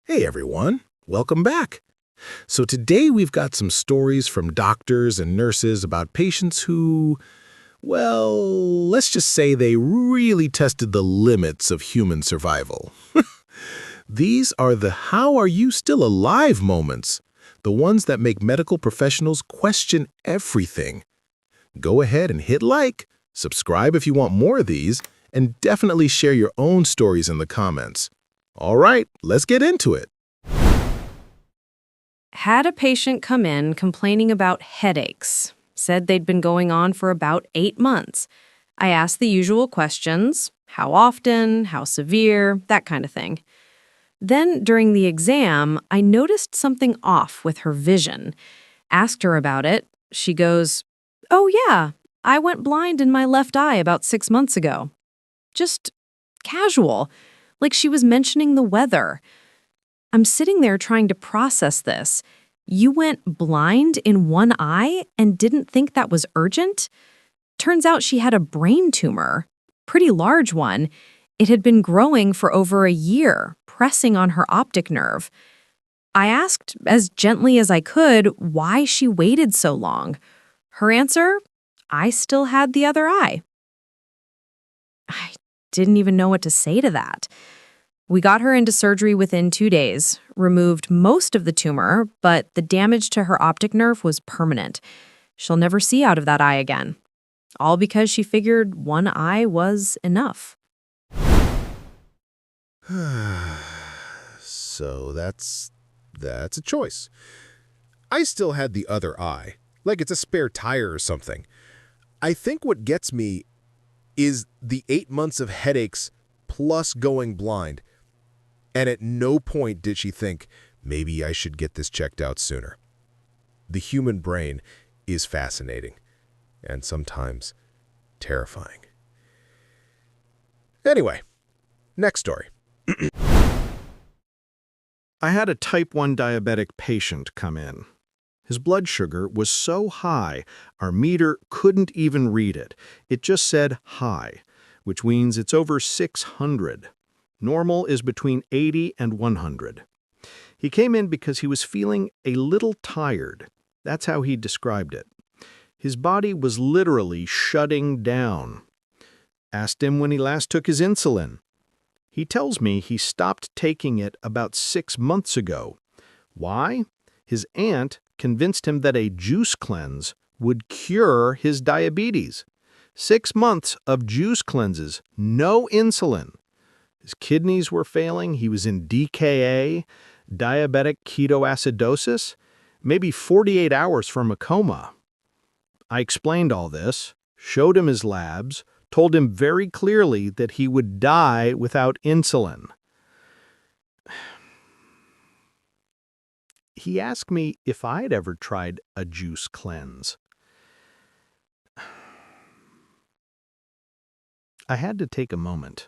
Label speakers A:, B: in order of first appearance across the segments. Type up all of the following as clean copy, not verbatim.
A: Hey everyone, welcome back. So today we've got some stories from doctors and nurses about patients who, well, let's just say they really tested the limits of human survival. These are the "how are you still alive" moments, the ones that make medical professionals question everything. Go ahead and hit like, subscribe if you want more of these, and definitely share your own stories in the comments. All right, let's get into it.
B: Had a patient come in complaining about headaches. Said they'd been going on for about 8 months. I asked the usual questions: how often, how severe, that kind of thing. Then, during the exam, I noticed something off with her vision. Asked her about it. She goes, "Oh yeah, I went blind in my left eye about 6 months ago." Just casual, like she was mentioning the weather. I'm sitting there trying to process this. You went blind in one eye and didn't think that was urgent? Turns out she had a brain tumor, pretty large one. It had been growing for over a year, pressing on her optic nerve. I asked, as gently as I could, why she waited so long. Her answer? I still had the other eye. I didn't even know what to say to that. We got her into surgery within 2 days, removed most of the tumor, but the damage to her optic nerve was permanent. She'll never see out of that eye again. All because she figured one eye was enough.
A: So that's a choice. I still had the other eye, like it's a spare tire or something. I think what gets me is the 8 months of headaches plus going blind. And at no point did she think, maybe I should get this checked out sooner. The human brain is fascinating and sometimes terrifying. Anyway, next story.
C: I had a type 1 diabetic patient come in. His blood sugar was so high, our meter couldn't even read it. It just said high, which means it's over 600. Normal is between 80 and 100. He came in because he was feeling a little tired. That's how he described it. His body was literally shutting down. Asked him when he last took his insulin. He tells me he stopped taking it about 6 months ago. Why? His aunt convinced him that a juice cleanse would cure his diabetes. 6 months of juice cleanses, no insulin. His kidneys were failing, he was in DKA, diabetic ketoacidosis, maybe 48 hours from a coma. I explained all this, showed him his labs, told him very clearly that he would die without insulin. He asked me if I'd ever tried a juice cleanse. I had to take a moment.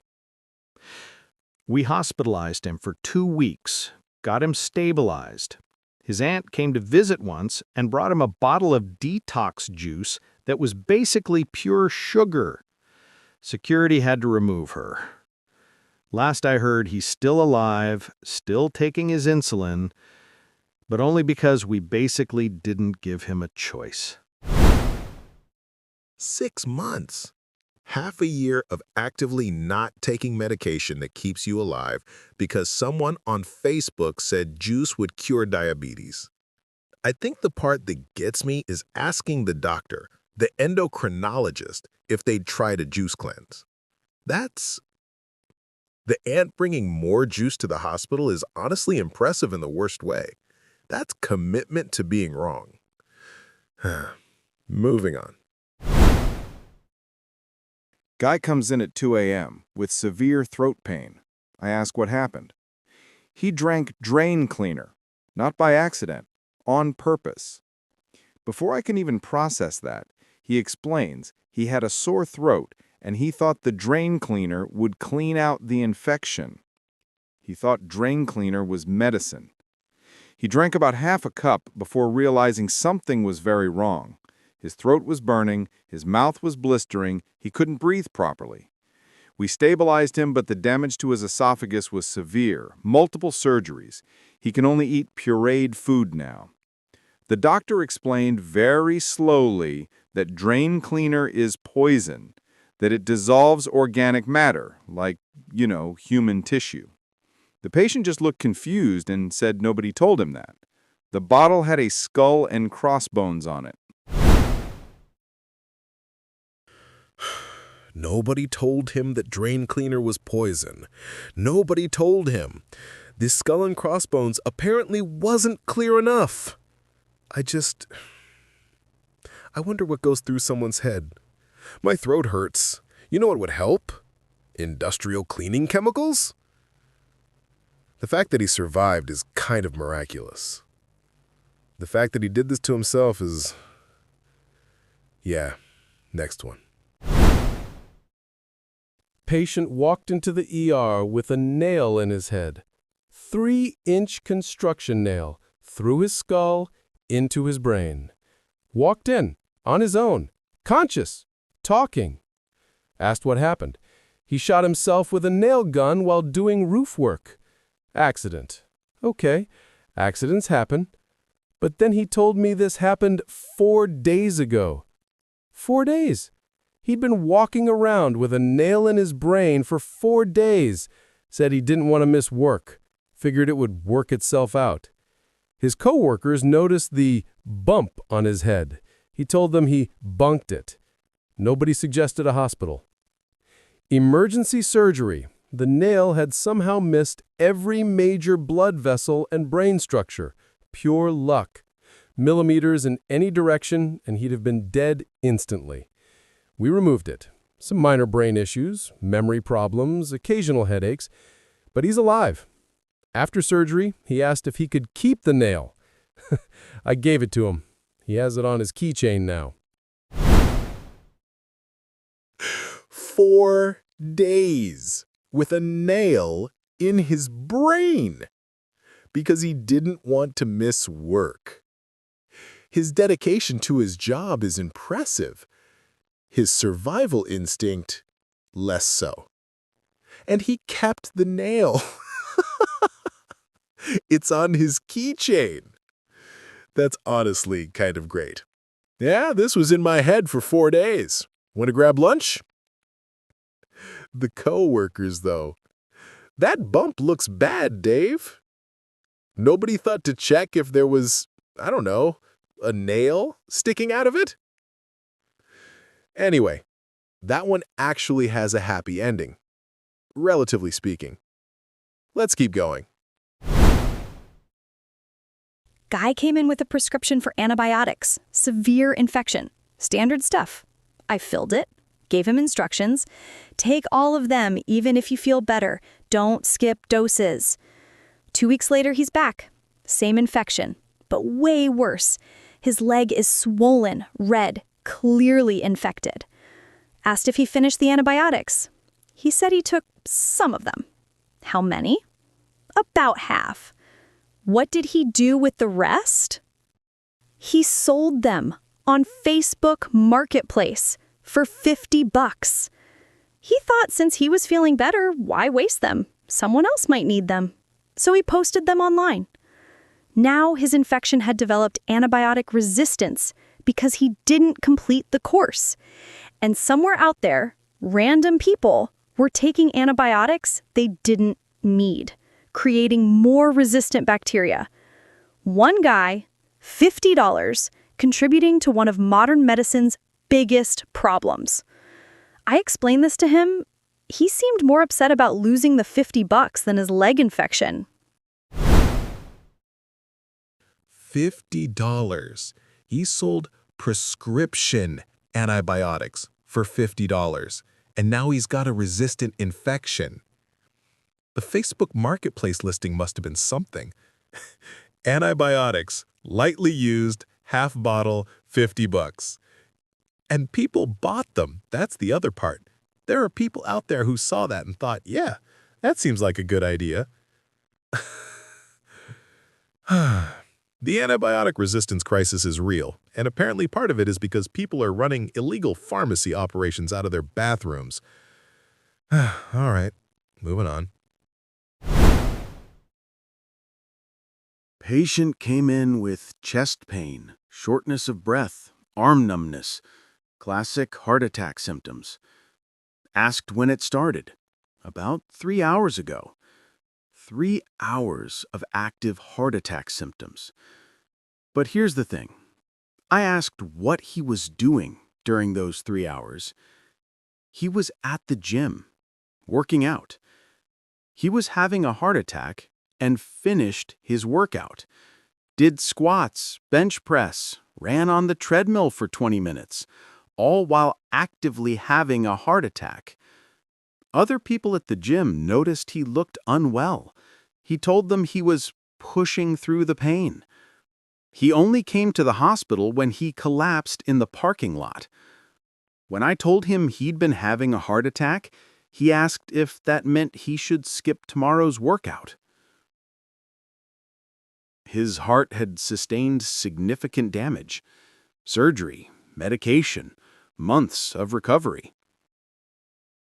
C: We hospitalized him for 2 weeks, got him stabilized. His aunt came to visit once and brought him a bottle of detox juice that was basically pure sugar. Security had to remove her. Last I heard, he's still alive, still taking his insulin, but only because we basically didn't give him a choice.
A: 6 months. Half a year of actively not taking medication that keeps you alive because someone on Facebook said juice would cure diabetes. I think the part that gets me is asking the doctor, the endocrinologist, if they'd tried a juice cleanse. The aunt bringing more juice to the hospital is honestly impressive in the worst way. That's commitment to being wrong. Moving on.
D: Guy comes in at 2 a.m. with severe throat pain. I ask what happened. He drank drain cleaner, not by accident, on purpose. Before I can even process that, he explains he had a sore throat and he thought the drain cleaner would clean out the infection. He thought drain cleaner was medicine. He drank about half a cup before realizing something was very wrong. His throat was burning, his mouth was blistering, he couldn't breathe properly. We stabilized him, but the damage to his esophagus was severe. Multiple surgeries. He can only eat pureed food now. The doctor explained very slowly that drain cleaner is poison, that it dissolves organic matter, like, human tissue. The patient just looked confused and said nobody told him that. The bottle had a skull and crossbones on it.
A: Nobody told him that drain cleaner was poison. Nobody told him. This skull and crossbones apparently wasn't clear enough. I wonder what goes through someone's head. My throat hurts. You know what would help? Industrial cleaning chemicals? The fact that he survived is kind of miraculous. The fact that he did this to himself is... Yeah, next one.
E: Patient walked into the ER with a nail in his head. 3-inch construction nail through his skull into his brain. Walked in, on his own, conscious, talking. Asked what happened. He shot himself with a nail gun while doing roof work. Accident. Okay, accidents happen. But then he told me this happened 4 days ago. 4 days. He'd been walking around with a nail in his brain for 4 days. Said he didn't want to miss work. Figured it would work itself out. His coworkers noticed the bump on his head. He told them he bunked it. Nobody suggested a hospital. Emergency surgery. The nail had somehow missed every major blood vessel and brain structure. Pure luck. Millimeters in any direction, and he'd have been dead instantly. We removed it. Some minor brain issues, memory problems, occasional headaches, but he's alive. After surgery, he asked if he could keep the nail. I gave it to him. He has it on his keychain now.
A: 4 days with a nail in his brain because he didn't want to miss work. His dedication to his job is impressive. His survival instinct, less so. And he kept the nail. It's on his keychain. That's honestly kind of great. Yeah, this was in my head for 4 days. Want to grab lunch? The coworkers, though. That bump looks bad, Dave. Nobody thought to check if there was, I don't know, a nail sticking out of it? Anyway, that one actually has a happy ending, relatively speaking. Let's keep going.
F: Guy came in with a prescription for antibiotics, severe infection, standard stuff. I filled it, gave him instructions. Take all of them, even if you feel better. Don't skip doses. 2 weeks later, he's back. Same infection, but way worse. His leg is swollen, red, clearly infected. Asked if he finished the antibiotics. He said he took some of them. How many? About half. What did he do with the rest? He sold them on Facebook Marketplace for $50. He thought since he was feeling better, why waste them? Someone else might need them. So he posted them online. Now his infection had developed antibiotic resistance because he didn't complete the course. And somewhere out there, random people were taking antibiotics they didn't need, creating more resistant bacteria. One guy, $50, contributing to one of modern medicine's biggest problems. I explained this to him. He seemed more upset about losing the $50 than his leg infection.
A: $50. He sold prescription antibiotics for $50, and now he's got a resistant infection. The Facebook Marketplace listing must have been something. Antibiotics, lightly used, half bottle, $50. And people bought them. That's the other part. There are people out there who saw that and thought, yeah, that seems like a good idea. The antibiotic resistance crisis is real, and apparently part of it is because people are running illegal pharmacy operations out of their bathrooms. All right, moving on.
C: Patient came in with chest pain, shortness of breath, arm numbness, classic heart attack symptoms. Asked when it started. About 3 hours ago. 3 hours of active heart attack symptoms. But here's the thing. I asked what he was doing during those 3 hours. He was at the gym, working out. He was having a heart attack and finished his workout. Did squats, bench press, ran on the treadmill for 20 minutes, all while actively having a heart attack. Other people at the gym noticed he looked unwell. He told them he was pushing through the pain. He only came to the hospital when he collapsed in the parking lot. When I told him he'd been having a heart attack, he asked if that meant he should skip tomorrow's workout. His heart had sustained significant damage. Surgery, medication, months of recovery.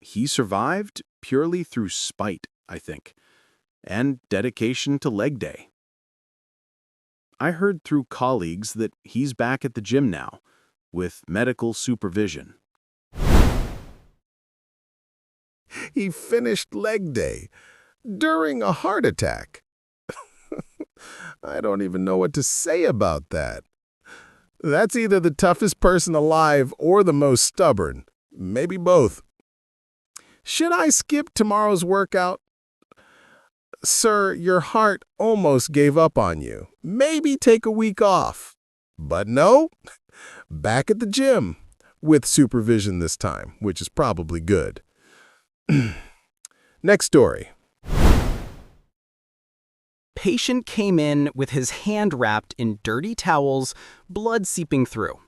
C: He survived purely through spite, I think, and dedication to leg day. I heard through colleagues that he's back at the gym now, with medical supervision.
A: He finished leg day during a heart attack. I don't even know what to say about that. That's either the toughest person alive or the most stubborn. Maybe both. Should I skip tomorrow's workout? Sir, your heart almost gave up on you. Maybe take a week off. But no, back at the gym, with supervision this time, which is probably good. Next story.
G: Patient came in with his hand wrapped in dirty towels, blood seeping through.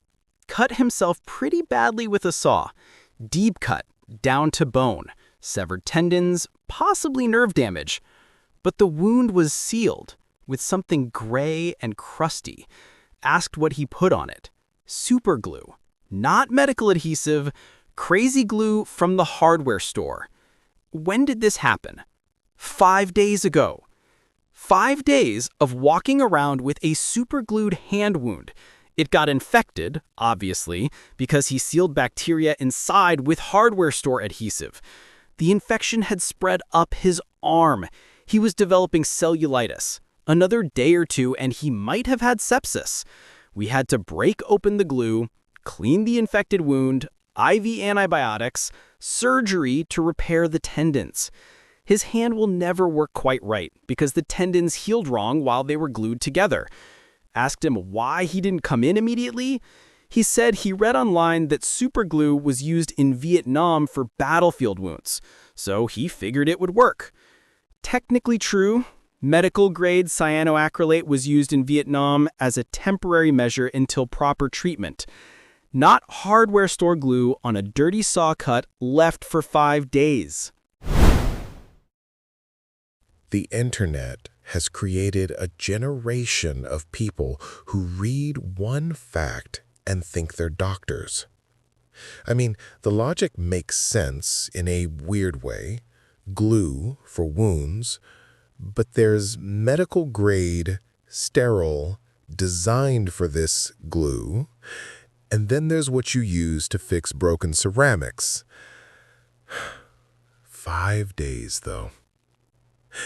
G: Cut himself pretty badly with a saw. Deep cut, down to bone, severed tendons, possibly nerve damage. But the wound was sealed with something gray and crusty. Asked what he put on it. Superglue. Not medical adhesive, crazy glue from the hardware store. When did this happen? 5 days ago. 5 days of walking around with a superglued hand wound. It got infected, obviously, because he sealed bacteria inside with hardware store adhesive. The infection had spread up his arm. He was developing cellulitis. Another day or two and he might have had sepsis. We had to break open the glue, clean the infected wound, IV antibiotics, surgery to repair the tendons. His hand will never work quite right because the tendons healed wrong while they were glued together. Asked him why he didn't come in immediately. He said he read online that superglue was used in Vietnam for battlefield wounds, so he figured it would work. Technically true, medical-grade cyanoacrylate was used in Vietnam as a temporary measure until proper treatment. Not hardware store glue on a dirty saw cut left for 5 days.
A: The internet has created a generation of people who read one fact and think they're doctors. I mean, the logic makes sense in a weird way. Glue for wounds, but there's medical grade, sterile, designed for this glue, and then there's what you use to fix broken ceramics. 5 days, though.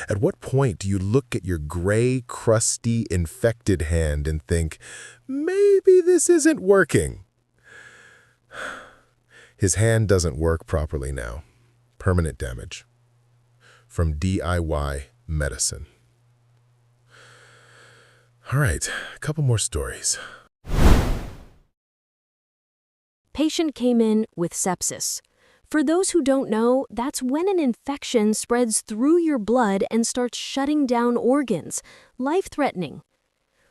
A: At what point do you look at your gray, crusty, infected hand and think, maybe this isn't working? His hand doesn't work properly now. Permanent damage. From DIY medicine. All right, a couple more stories.
H: Patient came in with sepsis. For those who don't know, that's when an infection spreads through your blood and starts shutting down organs, life-threatening.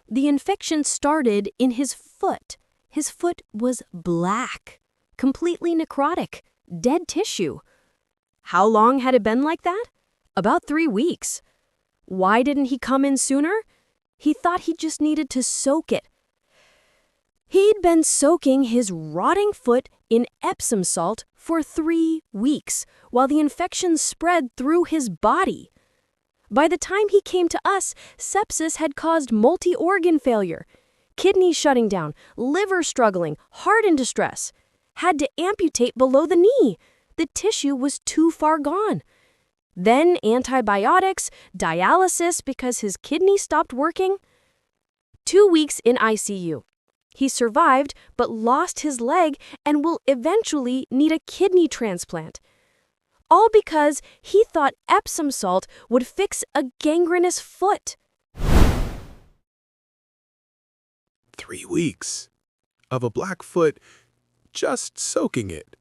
H: The infection started in his foot. His foot was black, completely necrotic, dead tissue. How long had it been like that? About 3 weeks. Why didn't he come in sooner? He thought he just needed to soak it. He'd been soaking his rotting foot in Epsom salt for 3 weeks while the infection spread through his body. By the time he came to us, sepsis had caused multi-organ failure, kidneys shutting down, liver struggling, heart in distress. Had to amputate below the knee. The tissue was too far gone. Then antibiotics, dialysis because his kidney stopped working. 2 weeks in ICU. He survived but lost his leg and will eventually need a kidney transplant. All because he thought Epsom salt would fix a gangrenous foot.
A: 3 weeks of a black foot just soaking it.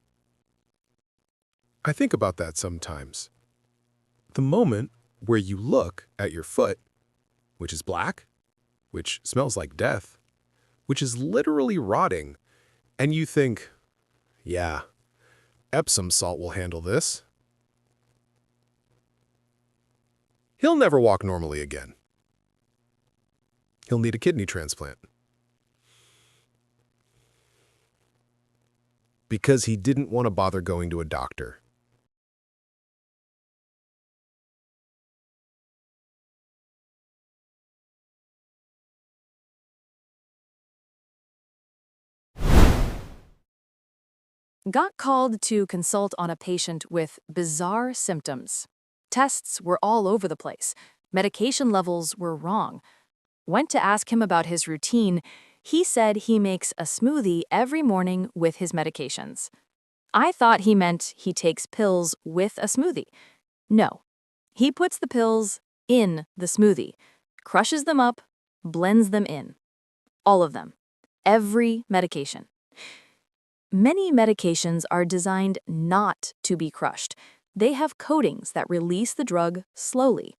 A: I think about that sometimes. The moment where you look at your foot, which is black, which smells like death, which is literally rotting, and you think, yeah, Epsom salt will handle this. He'll never walk normally again. He'll need a kidney transplant. Because he didn't want to bother going to a doctor.
I: Got called to consult on a patient with bizarre symptoms. Tests were all over the place. Medication levels were wrong. Went to ask him about his routine. He said he makes a smoothie every morning with his medications. I thought he meant he takes pills with a smoothie. No. He puts the pills in the smoothie, crushes them up, blends them in. All of them. Every medication. Many medications are designed not to be crushed. They have coatings that release the drug slowly.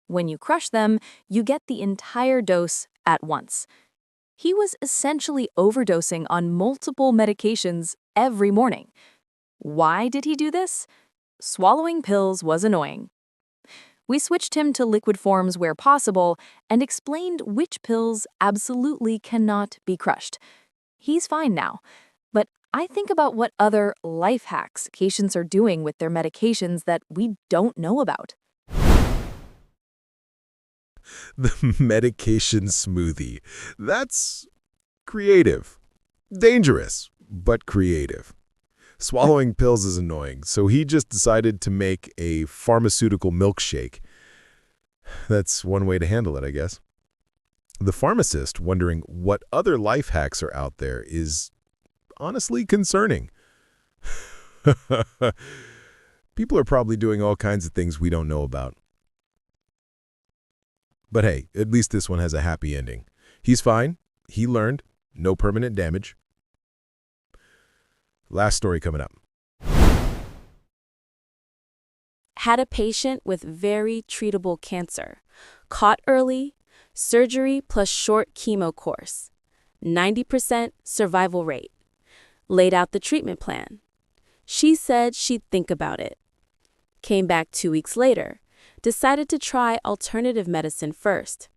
I: When you crush them, you get the entire dose at once. He was essentially overdosing on multiple medications every morning. Why did he do this? Swallowing pills was annoying. We switched him to liquid forms where possible and explained which pills absolutely cannot be crushed. He's fine now, but I think about what other life hacks patients are doing with their medications that we don't know about.
A: The medication smoothie. That's creative. Dangerous, but creative. Swallowing pills is annoying, so he just decided to make a pharmaceutical milkshake. That's one way to handle it, I guess. The pharmacist wondering what other life hacks are out there is honestly concerning. People are probably doing all kinds of things we don't know about. But hey, at least this one has a happy ending. He's fine. He learned. No permanent damage. Last story coming up.
H: Had a patient with very treatable cancer. Caught early, surgery plus short chemo course. 90% survival rate. Laid out the treatment plan. She said she'd think about it. Came back 2 weeks later. Decided to try alternative medicine first.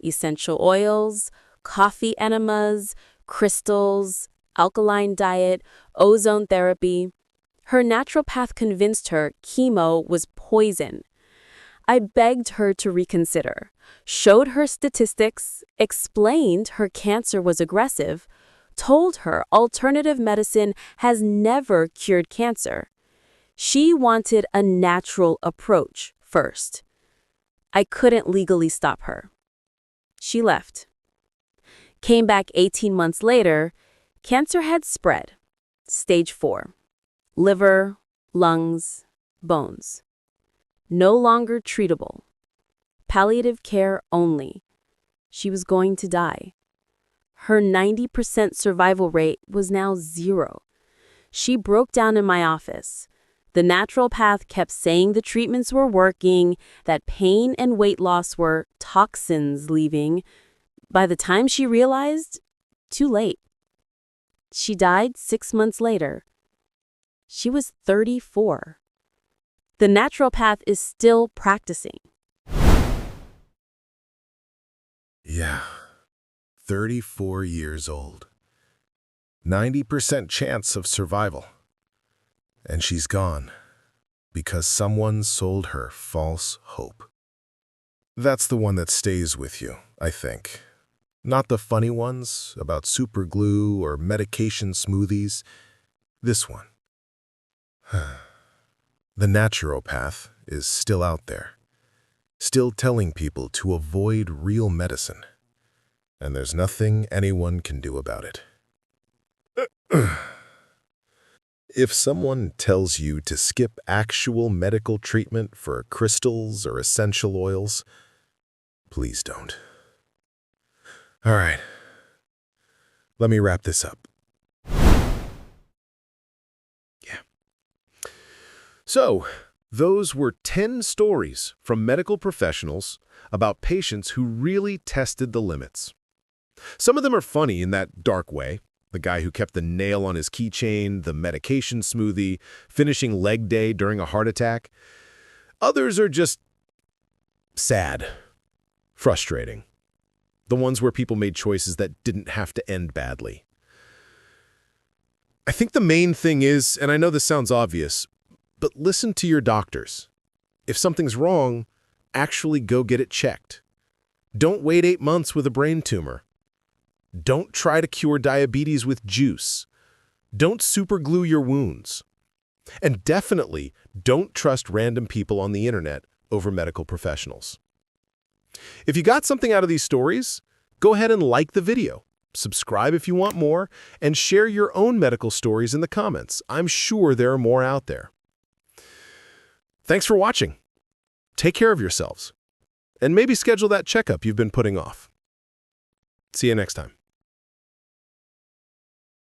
H: Essential oils, coffee enemas, crystals, alkaline diet, ozone therapy. Her naturopath convinced her chemo was poison. I begged her to reconsider, showed her statistics, explained her cancer was aggressive, told her alternative medicine has never cured cancer. She wanted a natural approach first. I couldn't legally stop her. She left. Came back 18 months later. Cancer had spread. Stage 4. Liver, lungs, bones. No longer treatable. Palliative care only. She was going to die. Her 90% survival rate was now 0. She broke down in my office. The naturopath kept saying the treatments were working, that pain and weight loss were toxins leaving. By the time she realized, too late. She died 6 months later. She was 34. The naturopath is still practicing.
A: Yeah, 34 years old. 90% chance of survival. And she's gone because someone sold her false hope. That's the one that stays with you, I think. Not the funny ones about Superglue or medication smoothies. This one. The naturopath is still out there, still telling people to avoid real medicine. And there's nothing anyone can do about it. If someone tells you to skip actual medical treatment for crystals or essential oils, please don't. All right, let me wrap this up. Yeah. So, those were 10 stories from medical professionals about patients who really tested the limits. Some of them are funny in that dark way. The guy who kept the nail on his keychain, the medication smoothie, finishing leg day during a heart attack. Others are just sad, frustrating. The ones where people made choices that didn't have to end badly. I think the main thing is, and I know this sounds obvious, but listen to your doctors. If something's wrong, actually go get it checked. Don't wait 8 months with a brain tumor. Don't try to cure diabetes with juice. Don't superglue your wounds. And definitely don't trust random people on the internet over medical professionals. If you got something out of these stories, go ahead and like the video, subscribe if you want more, and share your own medical stories in the comments. I'm sure there are more out there. Thanks for watching. Take care of yourselves. And maybe schedule that checkup you've been putting off. See you next time.